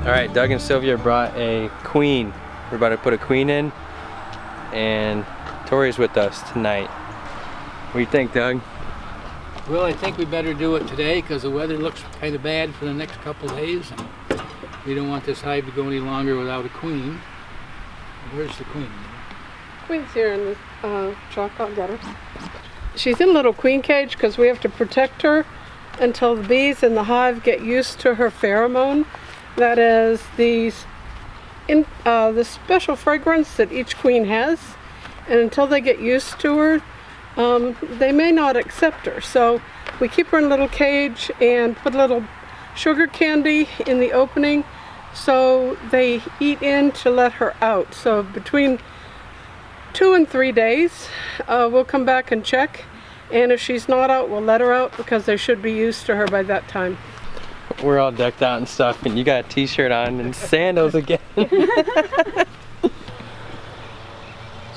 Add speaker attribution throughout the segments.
Speaker 1: Alright, Doug and Sylvia brought a queen. We're about to put a queen in, and Tori's with us tonight. What do you think, Doug?
Speaker 2: Well, I think we better do it today because the weather looks kind of bad for the next couple days, and we don't want this hive to go any longer without a queen. Where's the queen?
Speaker 3: Queen's here in the truck. I'll get her. She's in a little queen cage because we have to protect her until the bees in the hive get used to her pheromone. That is the special fragrance that each queen has, and until they get used to her, they may not accept her. So we keep her in a little cage and put a little sugar candy in the opening so they eat in to let her out. So between 2 and 3 days, we'll come back and check, and if she's not out, we'll let her out because they should be used to her by that time.
Speaker 1: We're all decked out and stuff, and you got a t-shirt on and sandals again. So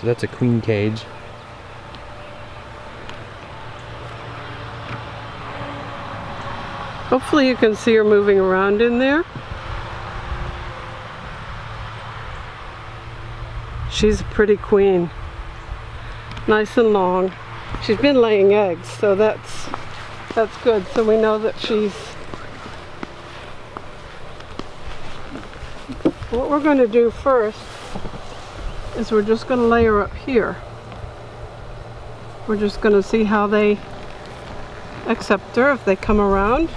Speaker 1: that's a queen cage.
Speaker 3: Hopefully you can see her moving around in there. She's a pretty queen. Nice and long. She's been laying eggs, so that's good. So we know that she's... What we're going to do first is we're just going to lay her up here. We're just going to see how they accept her, if they come around.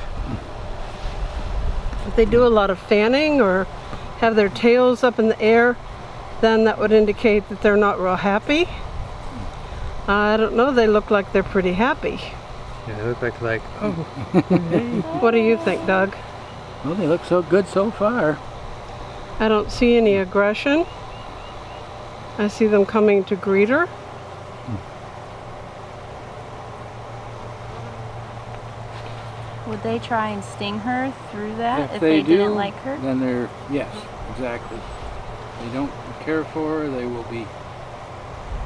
Speaker 3: If they do a lot of fanning or have their tails up in the air, then that would indicate that they're not real happy. I don't know, they look like they're pretty happy.
Speaker 1: Yeah, they look like oh.
Speaker 3: What do you think, Doug?
Speaker 2: Well, they look so good so far.
Speaker 3: I don't see any aggression. I see them coming to greet her.
Speaker 4: Would they try and sting her through that if
Speaker 2: they
Speaker 4: didn't like her?
Speaker 2: Then they're, yes, exactly. They don't care for her, they will be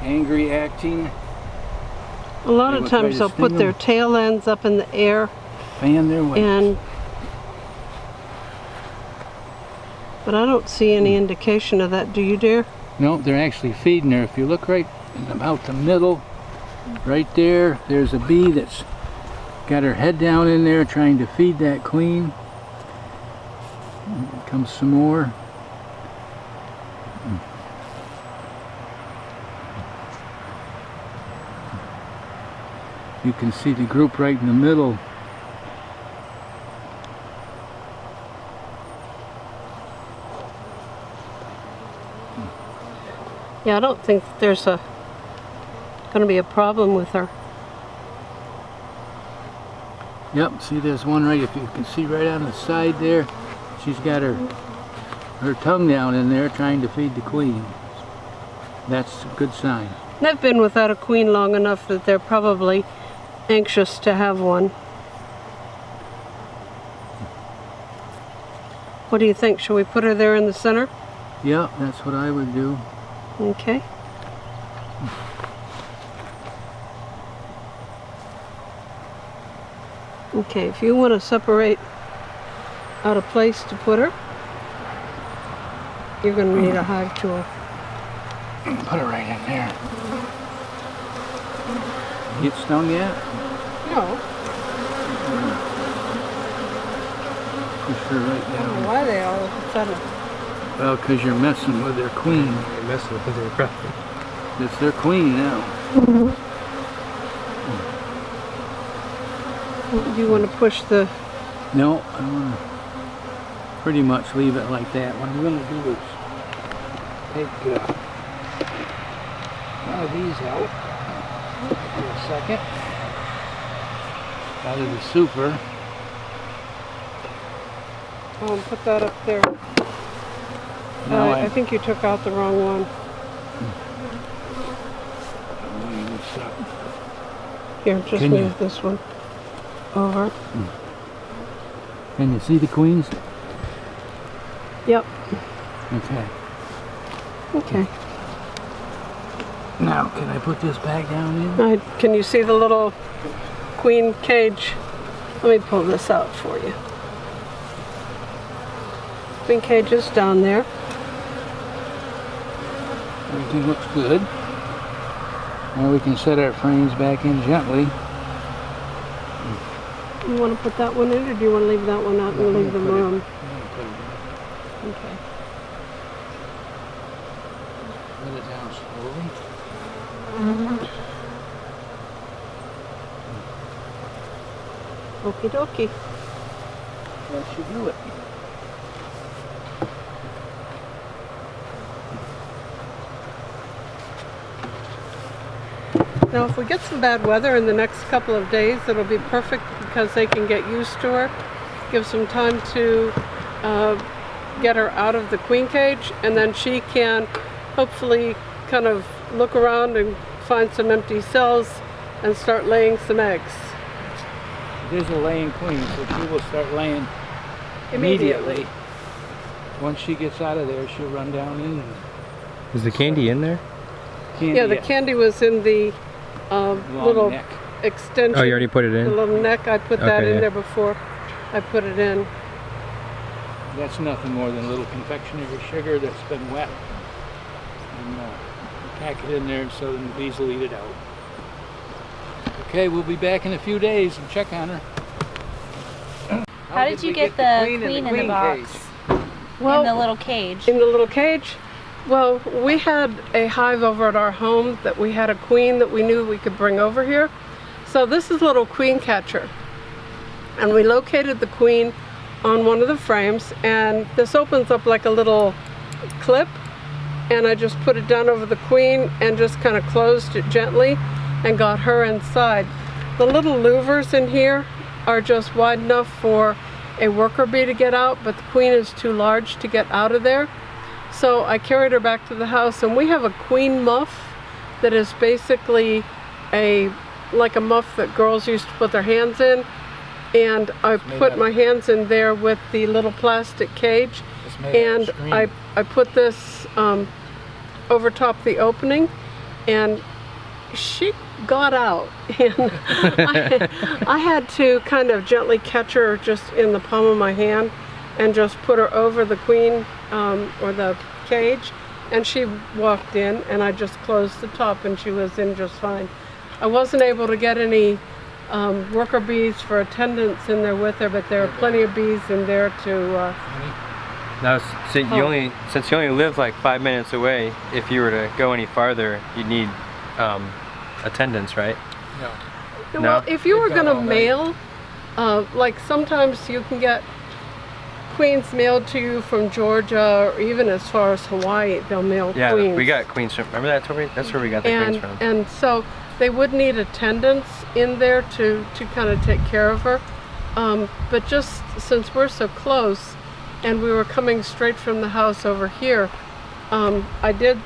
Speaker 2: angry acting.
Speaker 3: A lot of times they'll put their tail ends up in the air.
Speaker 2: Fan their wings.
Speaker 3: But I don't see any indication of that, do you, dear?
Speaker 2: No, they're actually feeding her. If you look right in about the middle, right there, there's a bee that's got her head down in there trying to feed that queen. Here comes some more. You can see the group right in the middle.
Speaker 3: Yeah, I don't think that there's going to be a problem with her.
Speaker 2: Yep, see there's one right, if you can see right on the side there, she's got her tongue down in there trying to feed the queen. That's a good sign.
Speaker 3: They've been without a queen long enough that they're probably anxious to have one. What do you think? Shall we put her there in the center?
Speaker 2: Yeah, that's what I would do.
Speaker 3: Okay. Okay, if you want to separate out a place to put her, you're going to need a hive tool.
Speaker 2: Put her right in there. Get stung yet?
Speaker 3: No.
Speaker 2: Push her right
Speaker 3: I don't
Speaker 2: down.
Speaker 3: know why they all of a sudden.
Speaker 2: Well, because you're messing with their queen.
Speaker 1: You're messing with their brother.
Speaker 2: It's their queen now.
Speaker 3: Do you want to push the...
Speaker 2: No, I want to pretty much leave it like that. What I'm going to do is take one of these out for a second. Out of the super.
Speaker 3: put that up there.
Speaker 2: No,
Speaker 3: I think you took out the wrong one. Here, just move this one over.
Speaker 2: Can you see the queens?
Speaker 3: Yep.
Speaker 2: Okay.
Speaker 3: Okay.
Speaker 2: Now, can I put this back down in?
Speaker 3: Can you see the little queen cage? Let me pull this out for you. queen cages down there.
Speaker 2: Everything looks good. Now we can set our frames back in gently.
Speaker 3: You want to put that one in, or do you want to leave that one out and leave them room? Okay.
Speaker 2: Put it down slowly.
Speaker 3: Okie dokie.
Speaker 2: That should do it.
Speaker 3: Now if we get some bad weather in the next couple of days, it'll be perfect because they can get used to her. Give some time to get her out of the queen cage, and then she can hopefully kind of look around and find some empty cells and start laying some eggs.
Speaker 2: It is a laying queen, so she will start laying immediately. Once she gets out of there, she'll run down in.
Speaker 1: Is the candy in there?
Speaker 2: Candy,
Speaker 3: Yeah, the candy was in the little
Speaker 2: neck.
Speaker 3: extension.
Speaker 1: Oh, you already put it in?
Speaker 3: The little neck, I put that
Speaker 1: Okay,
Speaker 3: in
Speaker 1: yeah.
Speaker 3: there before I put it in.
Speaker 2: That's nothing more than a little confectionery sugar that's been wet. And pack it in there so the bees will eat it out. Okay, we'll be back in a few days and check on her.
Speaker 4: How did you get the queen in the box?
Speaker 3: Well,
Speaker 4: In the little cage?
Speaker 3: in the little cage? Well, we had a hive over at our home that we had a queen that we knew we could bring over here. So this is a little queen catcher. And we located the queen on one of the frames, and this opens up like a little clip, and I just put it down over the queen and just kind of closed it gently and got her inside. The little louvers in here are just wide enough for a worker bee to get out, but the queen is too large to get out of there. So I carried her back to the house, and we have a queen muff that is basically like a muff that girls used to put their hands in. And I put my hands in there with the little plastic cage, and I put this over top the opening, and she got out. And I had to kind of gently catch her just in the palm of my hand and just put her over the queen or the cage, and she walked in, and I just closed the top and she was in just fine. I wasn't able to get any worker bees for attendance in there with her, but there are plenty of bees in there to
Speaker 1: Now, since you only live like 5 minutes away, if you were to go any farther, you'd need attendance, right?
Speaker 2: No.
Speaker 3: Well, if you were
Speaker 2: They've got
Speaker 3: going to
Speaker 2: all
Speaker 3: mail, like sometimes you can get queens mailed to you from Georgia, or even as far as Hawaii, they'll mail
Speaker 1: Yeah,
Speaker 3: queens.
Speaker 1: we got queens from, remember that's where we got the queens from.
Speaker 3: And so they would need attendants in there to kind of take care of her. But just since we're so close and we were coming straight from the house over here, I did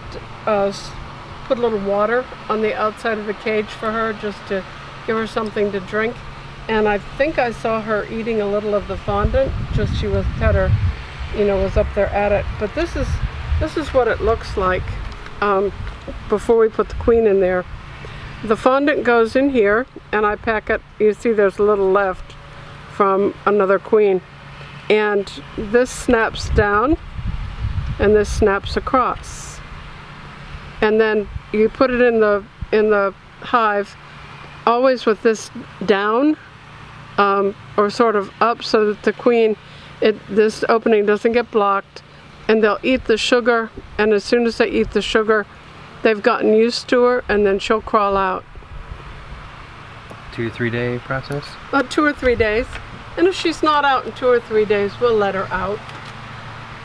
Speaker 3: put a little water on the outside of the cage for her just to give her something to drink. And I think I saw her eating a little of the fondant, just she was was up there at it. But this is what it looks like before we put the queen in there. The fondant goes in here, and I pack it. You see there's a little left from another queen. And this snaps down, and this snaps across. And then you put it in the hive, always with this down, or sort of up, so that the queen, this opening doesn't get blocked, and they'll eat the sugar, and as soon as they eat the sugar, they've gotten used to her, and then she'll crawl out.
Speaker 1: 2 to 3 day process?
Speaker 3: 2 or 3 days. And if she's not out in 2 or 3 days, we'll let her out.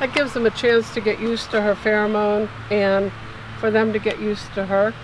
Speaker 3: That gives them a chance to get used to her pheromone and for them to get used to her.